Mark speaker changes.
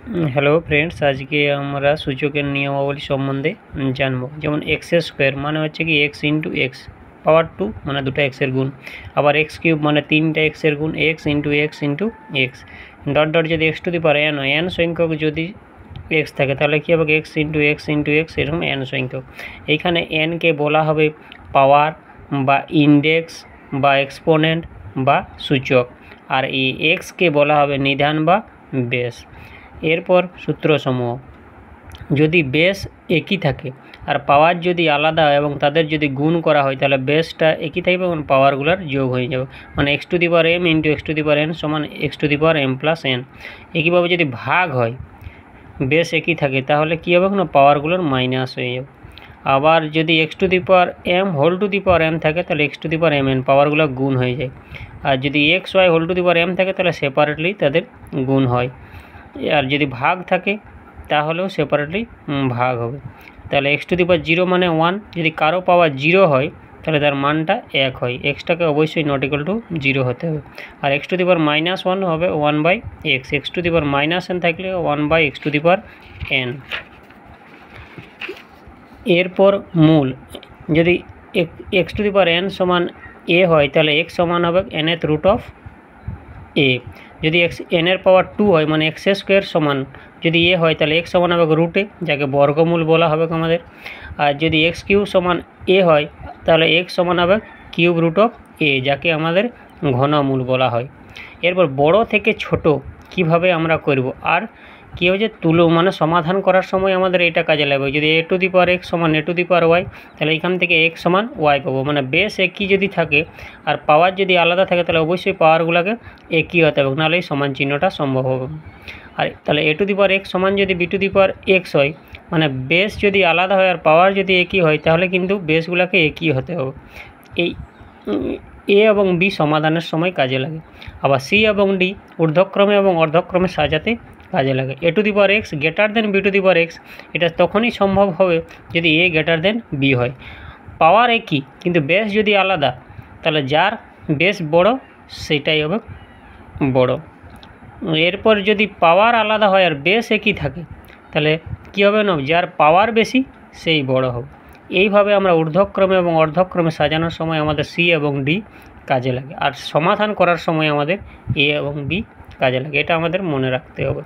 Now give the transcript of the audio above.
Speaker 1: Hello friends, আজকে আমরা সূচকের নিয়মাবলী সম্বন্ধে জানবো। যেমন এক্স স্কোয়ার মানে হচ্ছে কি এক্স ইন্টু এক্স পাওয়ার 2 মানে দুটো এক্সের গুণ, আবার এক্স কিউব মানে তিনটা এক্সের গুণ, x into x into x dot dot যদি x to the power n হয়, এন সংখ্যক যদি এক্স থাকে তাহলে কী হবে x into x into x এরকম এন সংখ্যক। এইখানে এনকে বলা হবে পাওয়ার বা ইন্ডেক্স বা এক্সপোনেন্ট বা সূচক, আর এই এক্সকে বলা হবে নিধান বা বেস। এরপর সূত্রসমূহ, যদি বেস একই থাকে আর পাওয়ার যদি আলাদা এবং তাদের যদি গুণ করা হয় তাহলে বেসটা একই থাকবে এবং পাওয়ারগুলোর যোগ হয়ে যাবে, মানে x to the power m into x to the power n সমান x to the power m plus n. একইভাবে যদি ভাগ হয়, বেস একই থাকে তাহলে কী হবে না, পাওয়ারগুলোর মাইনাস হয়ে যাবে। আবার যদি x to the power m whole to the power n থাকে তাহলে x to the power m n পাওয়ারগুলো গুণ হয়ে যায়। আর যদি x y whole to the power m থাকে তাহলে সেপারেটলি তাদের গুণ হয়। আর যদি ভাগ থাকে তাহলেও সেপারেটলি ভাগ হবে। তাহলে এক্স টু দি পাওয়ার 0 মানে 1, যদি কারো পাওয়ার 0 হয় তাহলে তার মানটা 1 হয়। এক্সটাকে অবশ্যই নট ইকুয়াল টু 0 হতে হবে। আর এক্স টু দি পাওয়ার -1 হবে 1/x, x to the power -n থাকলে 1/x two the power n। এরপর মূল, যদি x to the power n সমান a হয় তাহলে x সমান হবে nth রুট অফ a। যদি এক্স এনের পাওয়ার 2 হয় মানে এক্স স্কোয়ার সমান যদি এ হয় তাহলে এক্স সমান হবে রুটে, যাকে বর্গমূল বলা হবে আমাদের। আর যদি এক্স কিউব সমান এ হয় তাহলে এক্স সমান হবে কিউব রুট অফ এ, যাকে আমাদের ঘনমূল বলা হয়। এরপর বড় থেকে ছোট কিভাবে আমরা করব, আর কী হচ্ছে মানে সমাধান করার সময় আমাদের এটা কাজে লাগবে। যদি এ টু দি পাওয়ার এক্স সমান এ টু দি পাওয়ার ওয়াই তাহলে এখান থেকে এক্স সমান ওয়াই পাবো, মানে বেস একই যদি থাকে আর পাওয়ার যদি আলাদা থাকে তাহলে অবশ্যই পাওয়ারগুলোকে একই হতে হবে, নাহলে এই সমান চিহ্নটা সম্ভব হবে। আর তাহলে এ টু দি পাওয়ার এক্স সমান যদি b to the power x হয়, মানে বেস যদি আলাদা হয় আর পাওয়ার যদি একই হয় তাহলে কিন্তু বেসগুলোকে একই হতে হবে। এই এ এবং বি সমাধানের সময় কাজে লাগে। আবার সি এবং ডি ঊর্ধ্বক্রমে এবং অর্ধক্রমে সাজাতে কাজে লাগে। A to the power x greater than b to the power x, এটা তখনই সম্ভব হবে যদি এ গ্রেটার দেন বি হয়। পাওয়ার একই কিন্তু বেস যদি আলাদা তাহলে যার বেস বড় সেটাই হবে বড়। এরপর যদি পাওয়ার আলাদা হয় আর বেস একই থাকে তাহলে কী হবে না, যার পাওয়ার বেশি সেই বড় হবে। এইভাবে আমরা ঊর্ধ্বক্রমে এবং অর্ধক্রমে সাজানোর সময় আমাদের সি এবং ডি কাজে লাগে, আর সমাধান করার সময় আমাদের এ এবং বি কাজে লাগে। এটা আমাদের মনে রাখতে হবে।